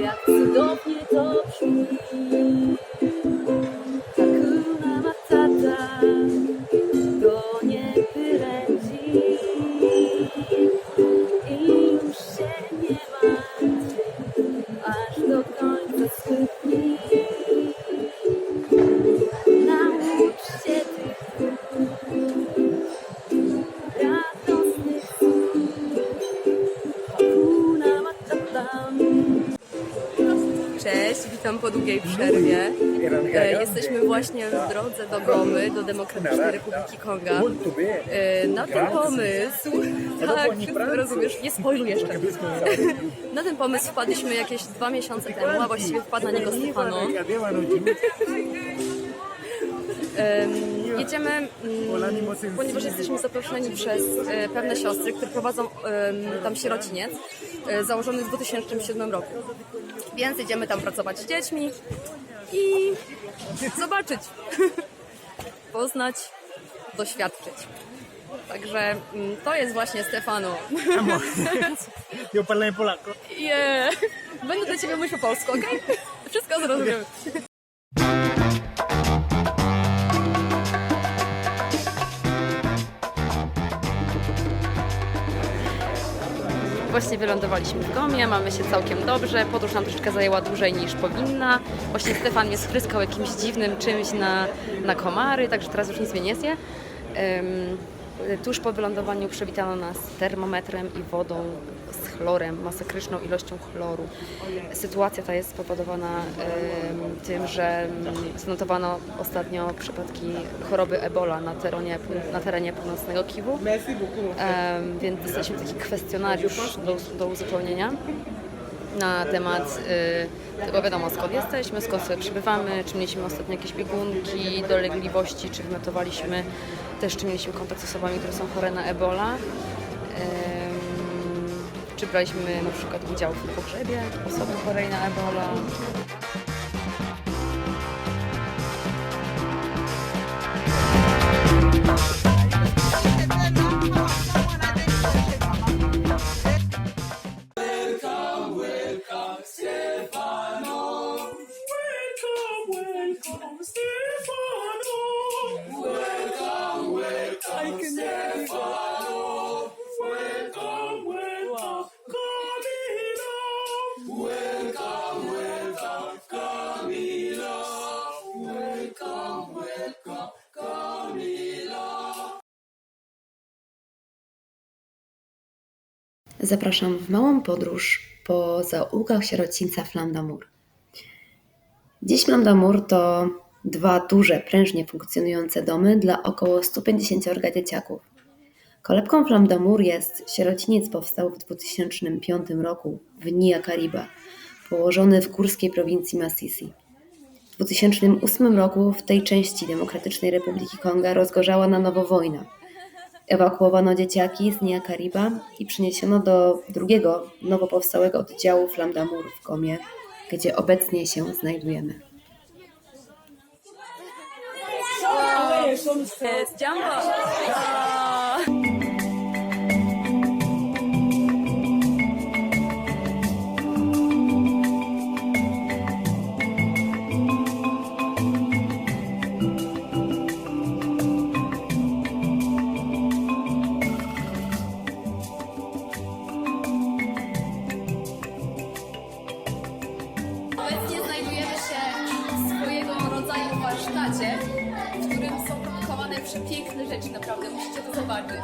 Jak cudownie to brzmi. Hakuna Matata, to nie byle dziś. I już się nie martw, aż do końca swych dni. Naucz się tych radosnych słów. Hakuna Matata. Cześć, witam po długiej przerwie. Jesteśmy właśnie w drodze do Gomy, do Demokratycznej Republiki Konga. Na ten pomysł, tak, rozumiesz, nie spoiluj jeszcze. Na ten pomysł wpadliśmy jakieś 2 miesiące temu, a właściwie wpadł na niego Stefano. Jedziemy, ponieważ jesteśmy zaproszeni przez pewne siostry, które prowadzą tam sierociniec założony w 2007 roku. Więc jedziemy tam pracować z dziećmi i zobaczyć, poznać, doświadczyć. Także to jest właśnie Stefano. Io parlo in polacco. Yeah. Będę do ciebie mówić po polsku, okej? Wszystko zrozumiemy. Właśnie wylądowaliśmy w Gomie, mamy się całkiem dobrze, podróż nam troszeczkę zajęła dłużej niż powinna. Właśnie Stefan mnie spryskał jakimś dziwnym czymś na komary, także teraz już nic mnie nie zje. Tuż po wylądowaniu przywitano nas termometrem i wodą z chlorem, masakryczną ilością chloru. Sytuacja ta jest spowodowana tym, że zanotowano ostatnio przypadki choroby Ebola na terenie północnego Kiwu, więc dostaliśmy taki kwestionariusz do uzupełnienia na temat tego, wiadomo, skąd jesteśmy, skąd sobie przybywamy, czy mieliśmy ostatnio jakieś biegunki, dolegliwości, czy wymiotowaliśmy też, czy mieliśmy kontakt z osobami, które są chore na Ebola, czy braliśmy na przykład udział w pogrzebie osoby chorej na Ebola. Zapraszam w małą podróż po zaułkach sierocińca Flamme. Dziś Flamme to 2 duże, prężnie funkcjonujące domy dla około 150 dzieciaków. Kolebką Flamme jest sierociniec powstał w 2005 roku w Niakariba, położony w górskiej prowincji Masisi. W 2008 roku w tej części Demokratycznej Republiki Konga rozgorzała na nowo wojna. Ewakuowano dzieciaki z Niakariba i przeniesiono do drugiego, nowo powstałego oddziału Flamme w Gomie, gdzie obecnie się znajdujemy. Obecnie znajdujemy się w swojego rodzaju warsztacie, w którym są produkowane przepiękne rzeczy, naprawdę musicie to zobaczyć.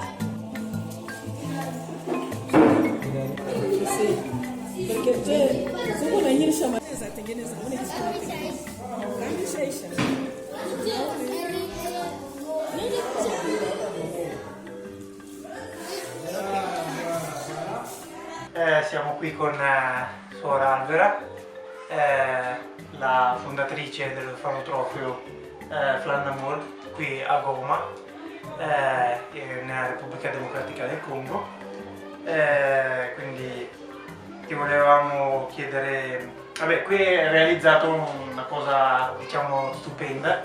Siamo qui con Suora Albera, la fondatrice del orfanotrofio Flamme qui a Goma, nella Repubblica Democratica del Congo. Quindi ti volevamo chiedere, vabbè, qui è realizzato una cosa, diciamo, stupenda,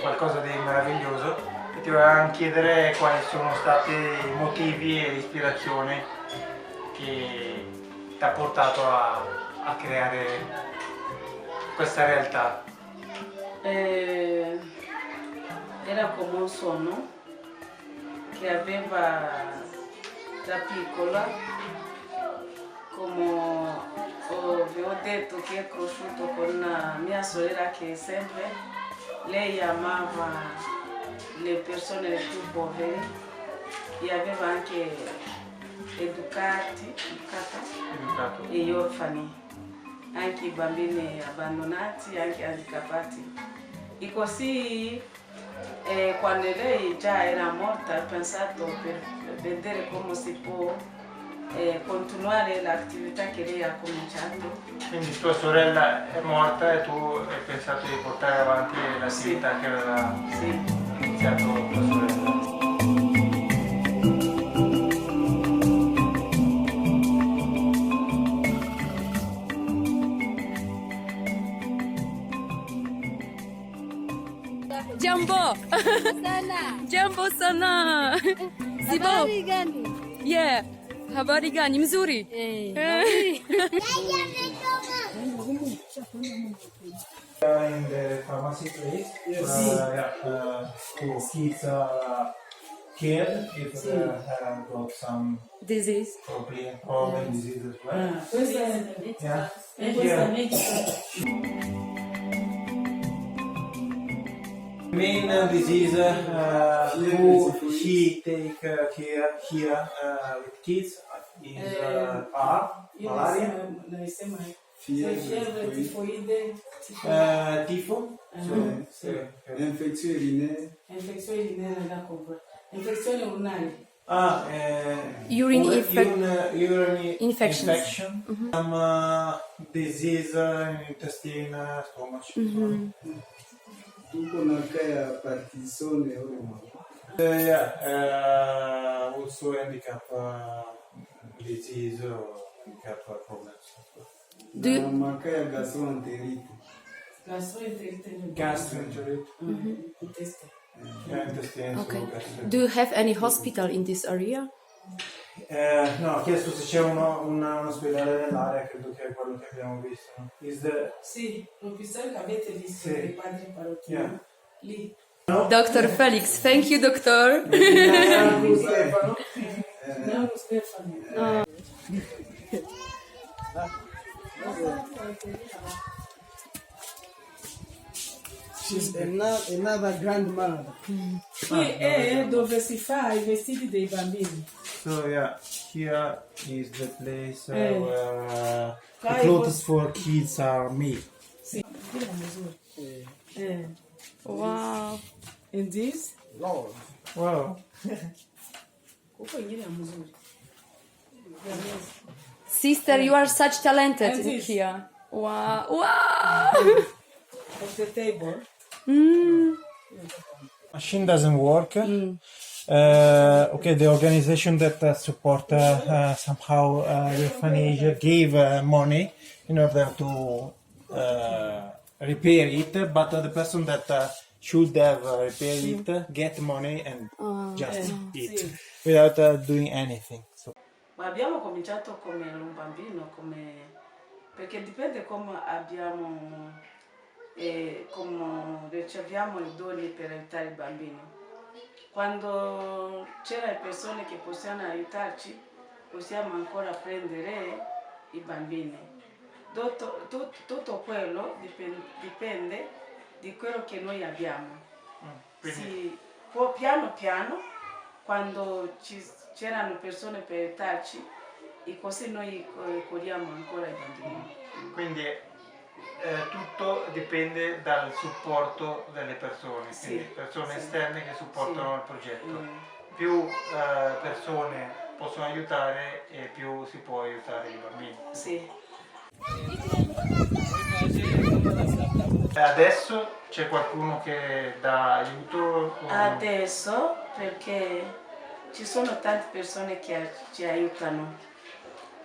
qualcosa di meraviglioso, e ti volevamo chiedere quali sono stati i motivi e l'ispirazione che ti ha portato a creare questa realtà? Era come un sogno che aveva da piccola, come vi ho detto che è cresciuto con mia sorella che sempre lei amava le persone più povere e aveva anche educata gli orfani, anche i bambini abbandonati, anche handicappati. E così quando lei già era morta ho pensato per vedere come si può continuare l'attività che lei ha cominciato. Quindi tua sorella è morta e tu hai pensato di portare avanti l'attività che aveva iniziato tua sorella. Jambo! Jambo sana! Sibo! Habari gani? Yeah! Habari gani? Mzuri? In the pharmacy place, kids are cared if they have got some Disease. problem disease as well. Yeah. Main disease who he take care here with kids is malaria, tifo, Infezione urinaria. Urine urinary infections. infection, some disease in intestine, stomach. Also handicap disease or handicap problems. Gastroenterite. Intestine. Okay. Do you have any hospital in this area? No, ho chiesto se c'è un ospedale nell'area, credo che è quello che abbiamo visto. No? Sì, l'ufficiale che avete visto dei padri parrocchiani. Lì. Dr. Felix, thank you, doctor. Stefano. Stefano. She's another grandmother. Qui è dove si fa i vestiti dei bambini. So yeah, here is the place where the clothes for kids are made. Sì, qui la misura. Wow. And this? Lord. Wow. Qua è la misura. Sister, you are such talented And this? here. Wow. Wow. Of the table. Machine doesn't work. Okay, the organization that support somehow the orphanage gave money in order to repair it, but the person that should have repaired it get money and just eat without doing anything. So. Ma abbiamo cominciato come un bambino, perché dipende come abbiamo come riceviamo i doni per aiutare i bambini. Quando c'erano persone che possono aiutarci, possiamo ancora prendere i bambini. Tutto quello dipende di quello che noi abbiamo. Si può piano piano, quando c'erano persone per aiutarci, e così noi curiamo ancora i bambini. Quindi tutto dipende dal supporto delle persone, quindi persone esterne che supportano il progetto. Più persone possono aiutare e più si può aiutare i bambini. Sì. Adesso c'è qualcuno che dà aiuto? Adesso, perché ci sono tante persone che ci aiutano.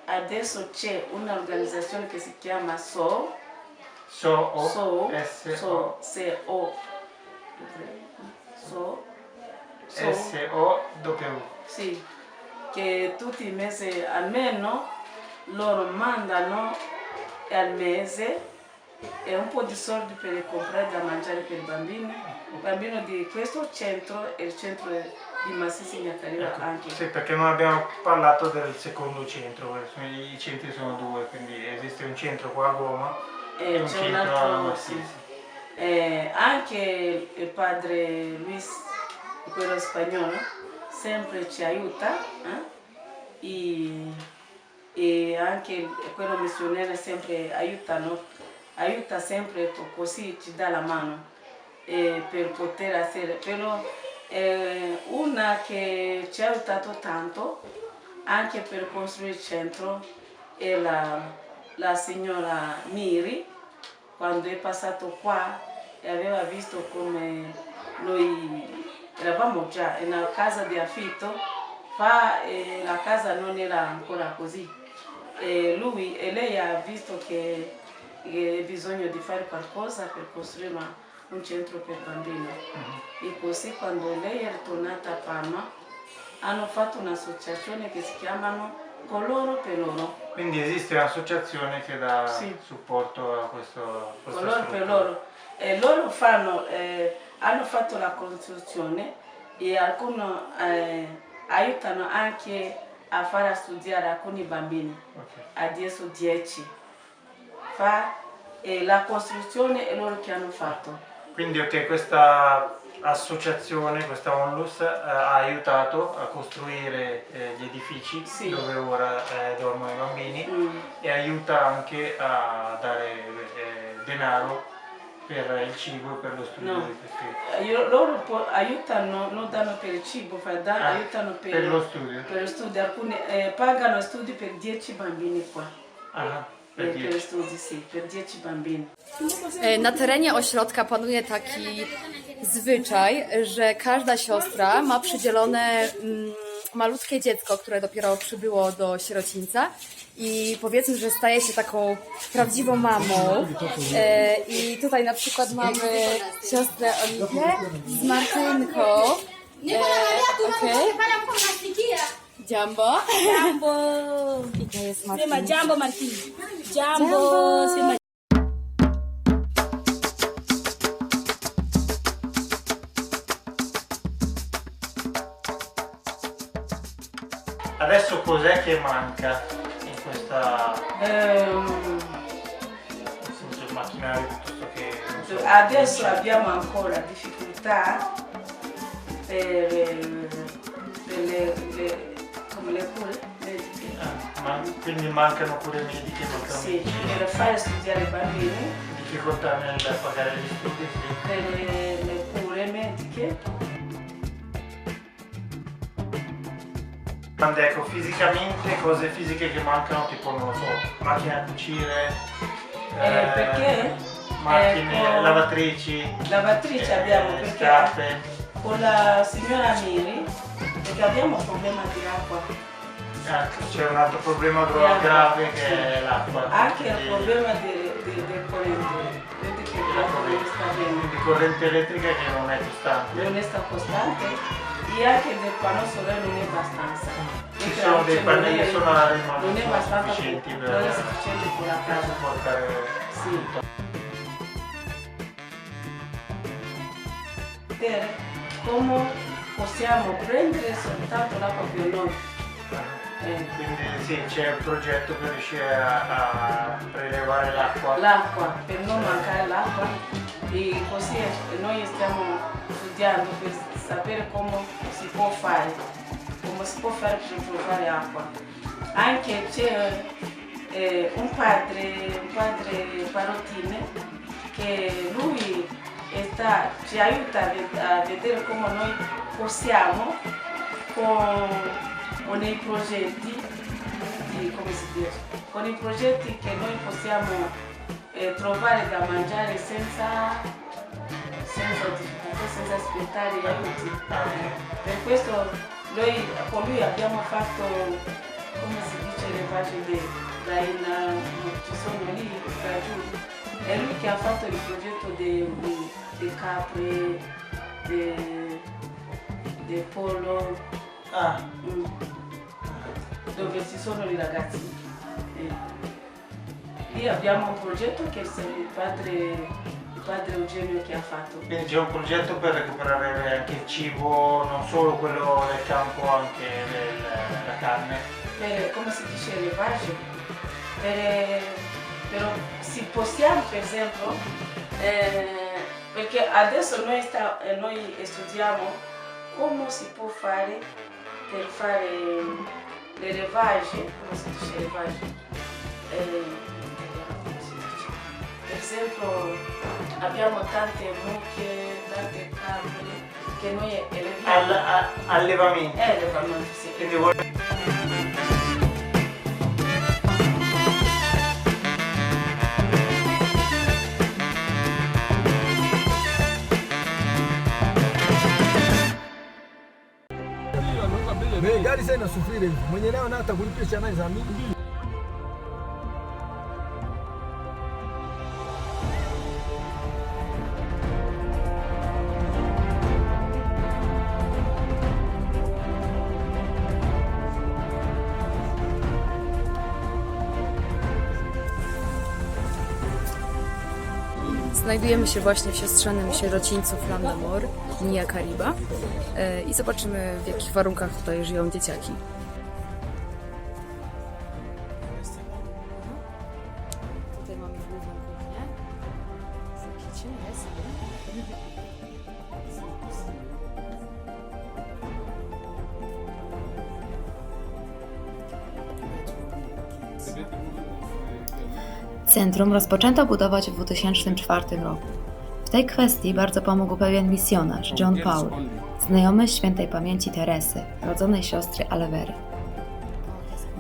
Adesso c'è un'organizzazione che si chiama SO. SO. SO. SOW. Sì. che tutti i mesi almeno loro mandano al mese un po' di soldi per comprare da mangiare per i bambini. Il bambino di questo centro è il centro di Massisi Gnacariva anche. Sì, perché non abbiamo parlato del secondo centro, i centri sono due, quindi esiste un centro qua a Goma e un c'è un centro a altro, Massisi. Anche il padre Luis, quello spagnolo, sempre ci aiuta e anche quello missionario sempre aiuta sempre così ci dà la mano per poter essere. Però una che ci ha aiutato tanto anche per costruire il centro è la signora Miri. Quando è passato qua e aveva visto come noi eravamo già in una casa di affitto, la casa non era ancora così. E lei ha visto che bisogno di fare qualcosa per costruire un centro per bambini. E così quando lei è ritornata a Parma hanno fatto un'associazione che si chiamano Coloro per loro. Quindi esiste un'associazione che dà supporto a questo Coloro per loro. E loro hanno fatto la costruzione e alcuni aiutano anche a fare studiare alcuni bambini, adesso 10. La costruzione è loro che hanno fatto. Quindi questa associazione, questa onlus, ha aiutato a costruire gli edifici dove ora dormono i bambini e aiuta anche a dare denaro per il cibo e per lo studio di questi. Loro aiutano, non danno per il cibo, aiutano per lo studio. Per lo studio. Alcuni pagano studi per 10 bambini qua. Per studi, per 10 bambini. Na terenie ośrodka panuje taki zwyczaj, że każda siostra ma przydzielone malutkie dziecko, które dopiero przybyło do sierocińca i powiedzmy, że staje się taką prawdziwą mamą. I tutaj na przykład mamy siostrę Oliwię z Martynką. Jambo. I to jest Martynka. Jambo Martin. Jambo. Adesso cos'è che manca in questa macchinario piuttosto che... Adesso abbiamo ancora difficoltà per le cure mediche. Quindi mancano cure mediche? Sì, per fare studiare i bambini. Difficoltà nel pagare gli studi? Per le cure mediche. Ecco, fisicamente, cose fisiche che mancano, tipo, non lo so, macchine a cucire, perché? macchine, lavatrici, abbiamo, perché scarpe. Con la signora Miri, perché abbiamo un problema di acqua. C'è un altro problema grave che è l'acqua. Anche il problema del corrente. Vedi che sta bene. Di corrente elettrica che non è costante. Non è costante. E anche del pannello solare non è abbastanza. Ci sono dei pannelli solari ma non è abbastanza sufficienti non è sufficiente per la casa. Portare sì. Come possiamo prendere soltanto l'acqua per noi? Quindi sì, c'è un progetto per riuscire a prelevare l'acqua. L'acqua, per non mancare l'acqua. E così noi stiamo studiando per sapere come si può fare per trovare acqua. Anche c'è un padre parottine che lui ci aiuta a vedere come noi possiamo con i progetti, con i progetti che noi possiamo trovare da mangiare senza difficoltà, senza aspettare aiuti. Per questo con lui abbiamo fatto, come si dice, le pagine ci sono lì, giù. È lui che ha fatto il progetto dei capre, del pollo. ci sono i ragazzi. Lì abbiamo un progetto che il padre Eugenio che ha fatto. Quindi c'è un progetto per recuperare anche il cibo, non solo quello del campo, anche la carne. Come si dice, elevage. Però se possiamo, per esempio, perché adesso noi studiamo come si può fare per fare l'elevage, come si dice elevage? Per esempio abbiamo tante mucche, tante capre che noi eleviamo. Allevamento. Allevamento, sì. Quindi gari sasa inasufiri mwenye nayo na hata kulipisha naye za mingi. Znajdujemy się właśnie w siostrzanym sierocińcu Flamme Nia Kariba i zobaczymy, w jakich warunkach tutaj żyją dzieciaki. Tutaj mamy główną kuchnię. Centrum rozpoczęto budować w 2004 roku. W tej kwestii bardzo pomógł pewien misjonarz, John Paul, znajomy świętej pamięci Teresy, rodzonej siostry Alewery.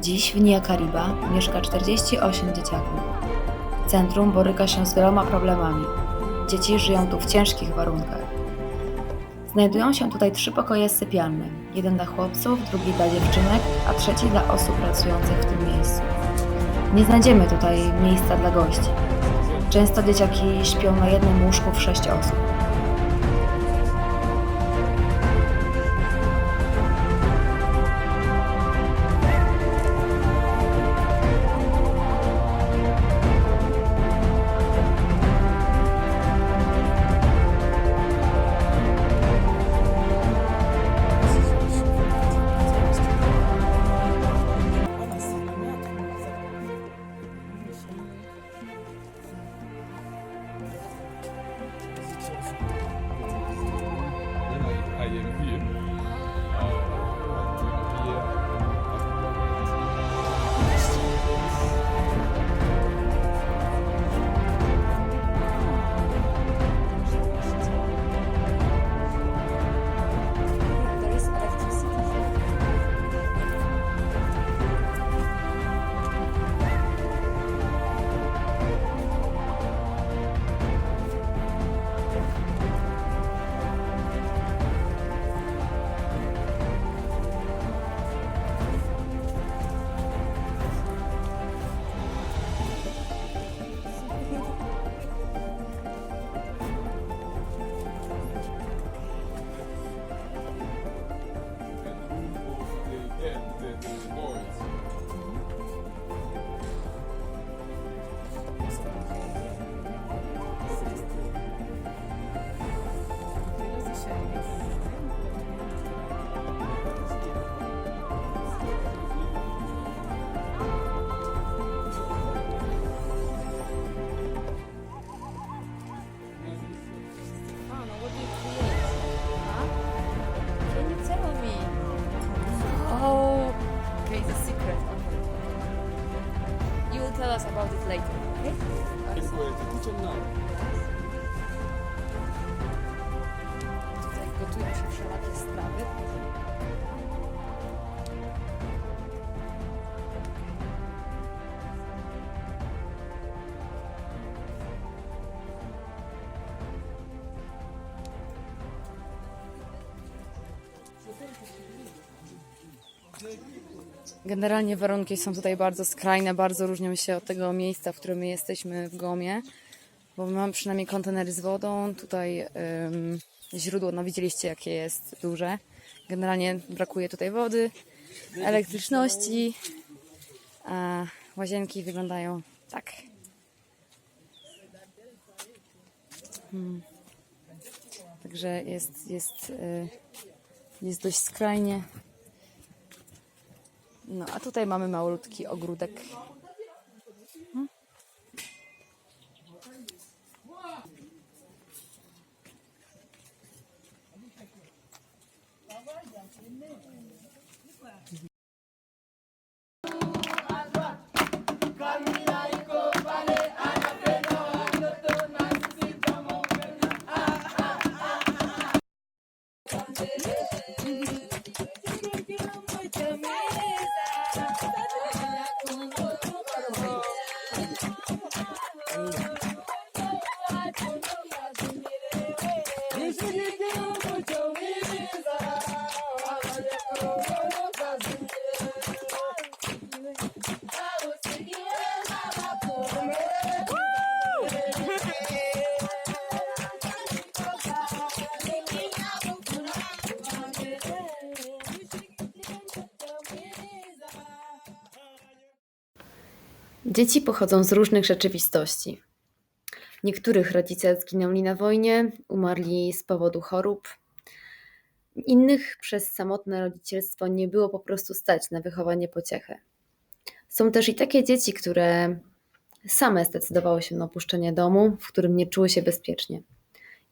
Dziś w Nia Kariba mieszka 48 dzieciaków. Centrum boryka się z wieloma problemami. Dzieci żyją tu w ciężkich warunkach. Znajdują się tutaj 3 pokoje sypialne, jeden dla chłopców, drugi dla dziewczynek, a trzeci dla osób pracujących w tym miejscu. Nie znajdziemy tutaj miejsca dla gości. Często dzieciaki śpią na jednym łóżku w 6 osób. Tell us about it later, okay? Tutaj gotują się wszelakie strawy. Generalnie warunki są tutaj bardzo skrajne, bardzo różnią się od tego miejsca, w którym my jesteśmy w Gomie, bo my mamy przynajmniej kontenery z wodą, tutaj źródło, no widzieliście jakie jest duże. Generalnie brakuje tutaj wody, elektryczności A łazienki wyglądają tak. Także jest dość skrajnie. No a tutaj mamy malutki ogródek. Dzieci pochodzą z różnych rzeczywistości. Niektórych rodzice zginęli na wojnie, umarli z powodu chorób. Innych przez samotne rodzicielstwo nie było po prostu stać na wychowanie pociechy. Są też i takie dzieci, które same zdecydowały się na opuszczenie domu, w którym nie czuły się bezpiecznie.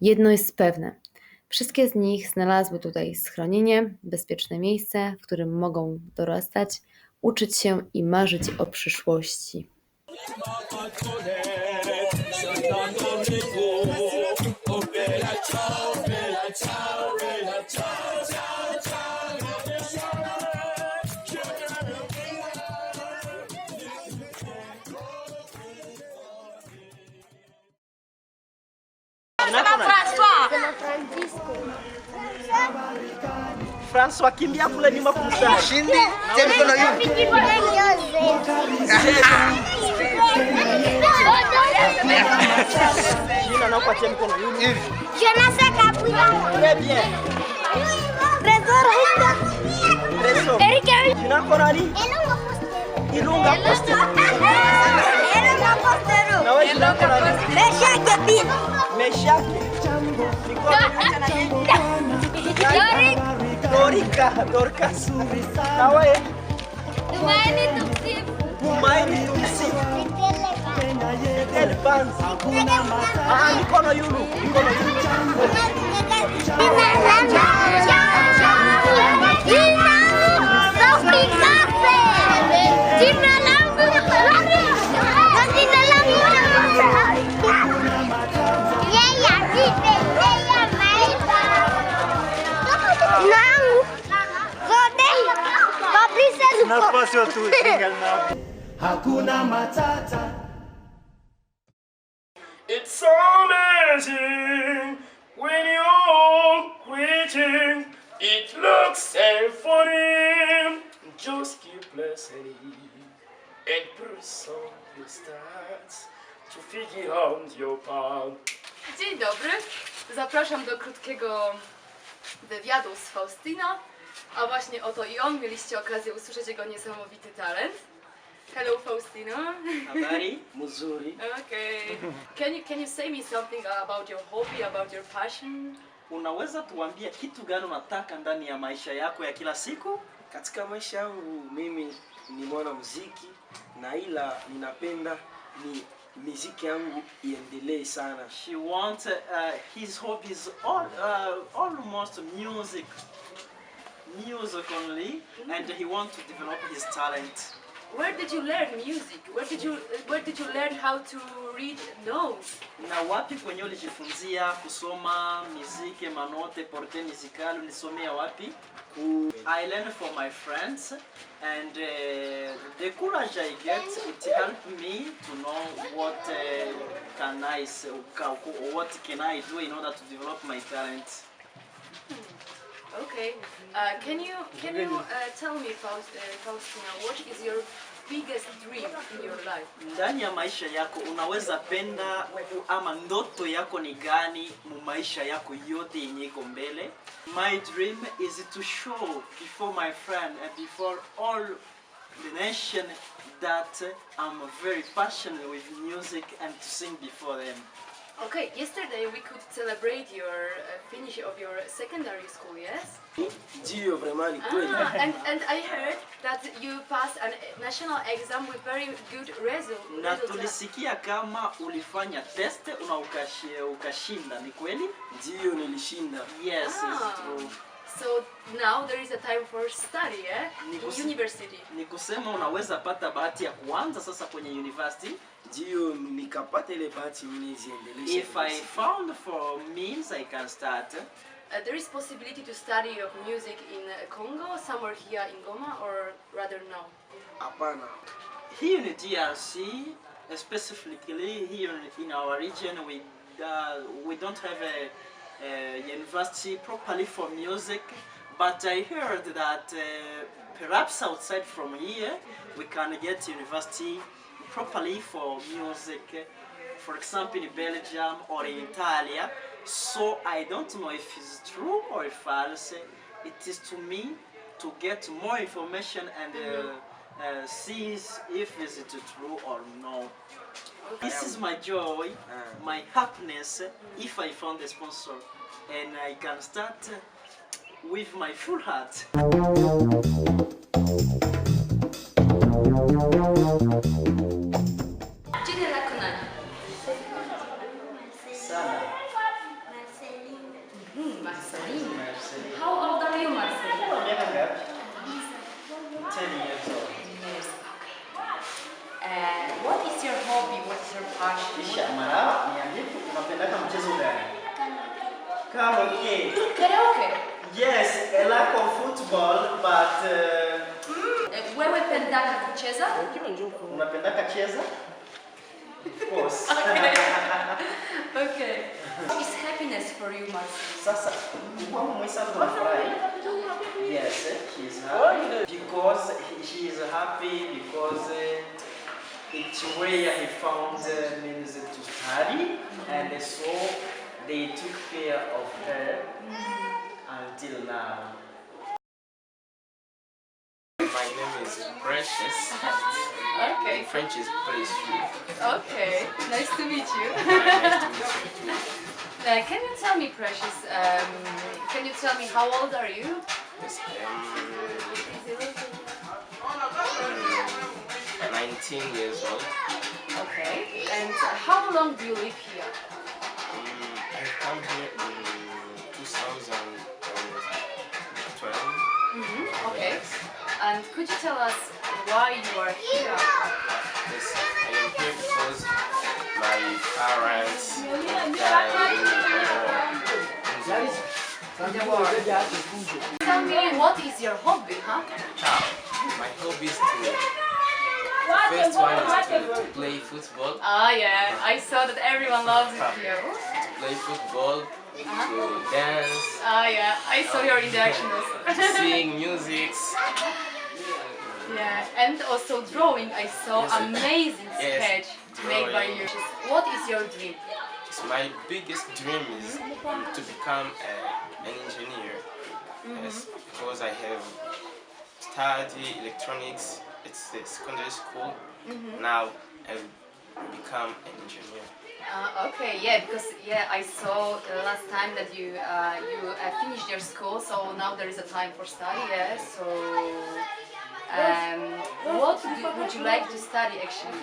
Jedno jest pewne. Wszystkie z nich znalazły tutaj schronienie, bezpieczne miejsce, w którym mogą dorastać, uczyć się i marzyć o przyszłości. François kimbia kule nyuma kumsha. Shindi, tena na yule. Jina na upatie mkono yule. Jonasa Kapuya. Très bien. Trésor Hinda. Trésor. Jina konani? Ilunga postero. Elunga postero. Na wewe jina konani? Meshake bin. Meshake. Dorika, Dorcas. Na wewe? Tumaini tumsifu. El Banz. Mikono yulu. Mikono yulu. Hakuna matata. It's so amazing when you're waiting. It looks so funny. Just keep listening and press on the start to figure out your part. Dzień dobry. Zapraszam do krótkiego wywiadu z Faustino. A właśnie oto i on. Mieliście okazję usłyszeć jego niesamowity talent. Hello Faustino. Habari mzuri. Okay. Can you say me something about your hobby, about your passion? Unaweza tuambia kitu gani unataka ndani ya maisha yako ya kila siku? Katika maisha yangu mimi ni mwanamuziki na ila ninapenda ni muziki yangu iendelee sana. She wants his hobbies almost music only, and he wants to develop his talent. Where did you learn music? Where did you learn how to read notes? Na wapi kwenye ulijifunzia kusoma muziki, manote, porte musical, ulisomea wapi? I learned from my friends, and the courage I get, it helped me to know what can I say, what can I do in order to develop my talent. Okay. Can you tell me, Faustina, what is your biggest dream in your life? Ndani ya maisha yako unaweza penda ama ndoto yako ni gani mu maisha yako yote yenye iko mbele? My dream is to show before my friend and before all nation that I'm very passionate with music and to sing before them. Okay, yesterday we could celebrate your finish of your secondary school, yes? Ndio, vraiment ni kweli. And I heard that you passed a national exam with very good Na results. tulisikia kama ulifanya test una ukashinda, ni kweli? Ndio, nilishinda. Yes, it's true. So now there is a time for study, yeah? In university. Ni kusema unaweza pata bahati ya kuanza sasa kwenye university. Ndio, nikapata ile bahati mimi niziendeleshe. If I found for means I can start. There is possibility to study of music in Congo, somewhere here in Goma, or rather no? Hapana. Here in DRC, specifically here in our region, we don't have a university properly for music, but I heard that perhaps outside from here we can get university properly for music, for example in Belgium or in Italy. So I don't know if it's true or false. It is to me to get more information and see if it's true or no. This is my joy, my happiness, if I found a sponsor and I can start with my full heart. Marceline. How old are you, Marceline? 10 years old. Yes, okay. What is your hobby? What is your passion? Mara, niambie unapenda mchezo gani? Karaoke. Karaoke? Yes, I like football, but Wewe pendaka kucheza? unapenda kucheza? Of course. Okay. What is happiness for you, Marceline? Sasa, kwa mwesa tunafurahi. Yes, she's happy because she is happy because it's where he found means to study, and so they took care of her until now. My name is Precious. Okay. In French is Precious. Okay. Nice to meet you. Can you tell me, Precious, can you tell me how old are you? Yes, 19 years old. Okay. And how long do you live here? I come here in 2012. Okay. And could you tell us why you are here? Yes, I am here because my parents died in the war. Tell me, what is your hobby, huh? My hobby is first one is to play football. Ah, yeah. I saw that everyone loves it here. To play football, to dance, Ah, yeah. I saw your interaction also. to sing music. Yeah, and also drawing. I saw Yes. amazing sketch made by you. What is your dream? My biggest dream is to become an engineer. Yes, because I have studied electronics. It's a secondary school. Now I will become an engineer. Okay, yeah, because I saw last time that you finished your school, so now there is a time for study. Yeah, so what would you like to study actually? I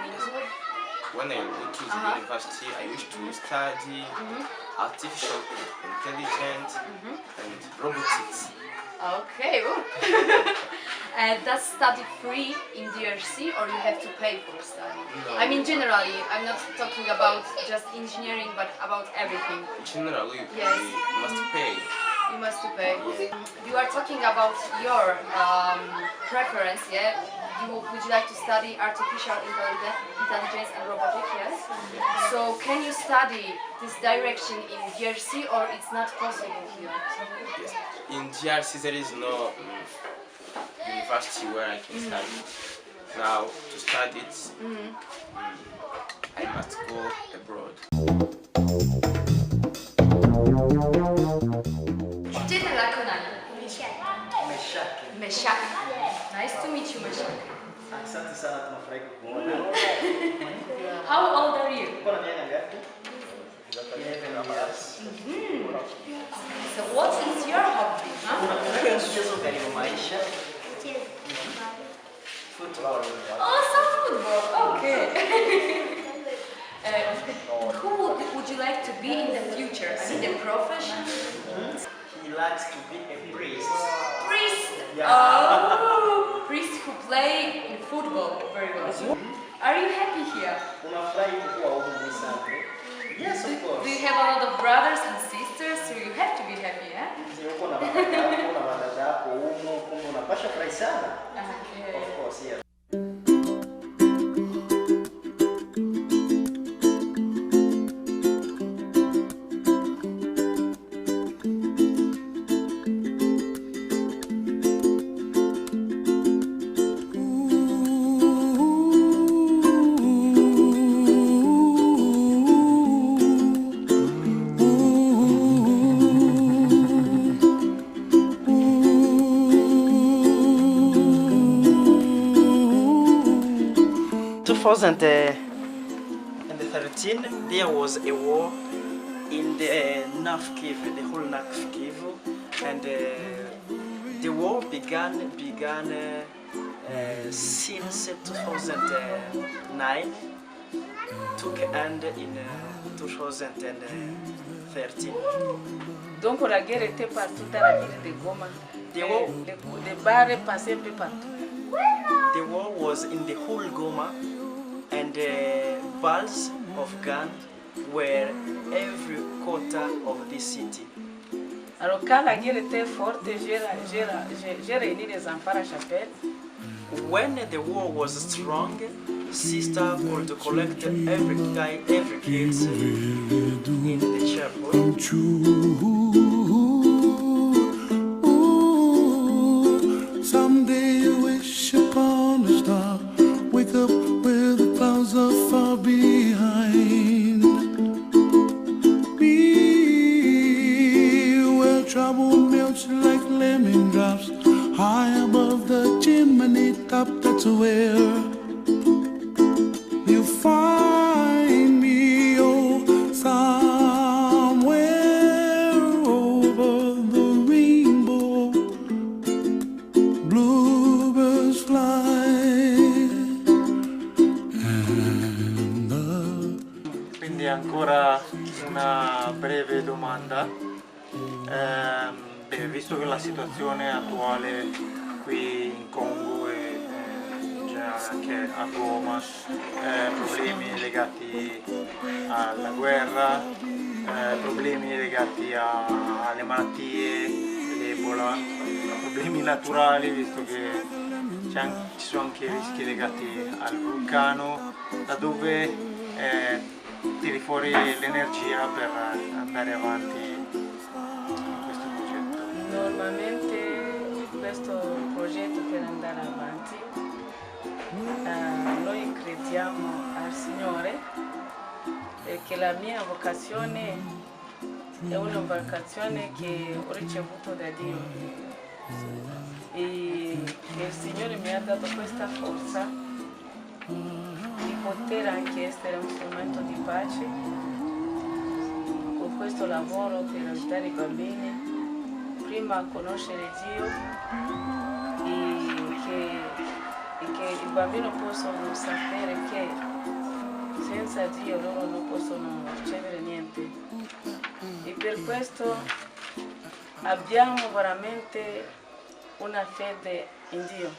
mean, When I go to the university, I used to study artificial intelligence and robotics. Okay. That's study free in DRC, or you have to pay for study? No. I mean, generally, I'm not talking about just engineering, but about everything. Generally, Yes. we must pay. You must pay. You are talking about your preference, yeah? Would you like to study artificial intelligence and robotics, yes? So can you study this direction in DRC, or it's not possible here? Yes. In DRC, there is no university where I can study. Now, to study it, I must go abroad. Meshak. Nice to meet you, Meshak. Asante sana, tunafurahi kukuona. How old are you? Uko na miaka ngapi? 11 years. So what is your hobby? Huh? Unapenda mchezo gani wa maisha? Football. Oh, some football. Okay. Who would you like to be in the future? I mean, the profession? He likes to be a priest. Priest. Yeah. Oh, priest who play in football very well. Are you happy here? Unafurahi kuwa huko Mwisante? Yes, of course. Do you have a lot of brothers and sisters? So you have to be happy, eh? Uko na baba na dada yako huko, unapasha furahi sana. Okay. Of course, yeah. In 2013, there was a war in the North Kivu, the whole North Kivu, and the war began since 2009, took end in 2013. Donc la guerre était partout dans la ville de Goma. Les barres passaient un peu partout. The war was in the whole Goma, and balls of guns were every quarter of the city. Alors quand la guerre était forte, j'ai réuni les enfants à la chapelle. When the war was strong, sister could collect every kids in the chapel. Someday you wish upon a star, wake up where the clouds are far behind me, where trouble melts like lemon drops, high above the chimney top. That's where you find me, oh, somewhere over the rainbow. Bluebirds fly and Quindi ancora una breve domanda. Visto che la situazione attuale qui in Congo e in generale anche a Goma, problemi legati alla guerra, problemi legati alle malattie, l'Ebola, problemi naturali, visto che ci sono anche rischi legati al vulcano, da dove tiri fuori l'energia per andare avanti in questo progetto? Normalmente questo progetto per andare avanti noi crediamo al Signore, perché la mia vocazione è una vocazione che ho ricevuto da Dio e che il Signore mi ha dato questa forza di poter anche essere un strumento di pace con questo lavoro per aiutare i bambini prima a conoscere Dio e che i bambini possono sapere che senza Dio loro non possono ricevere niente. E per questo abbiamo veramente una fede in Dio.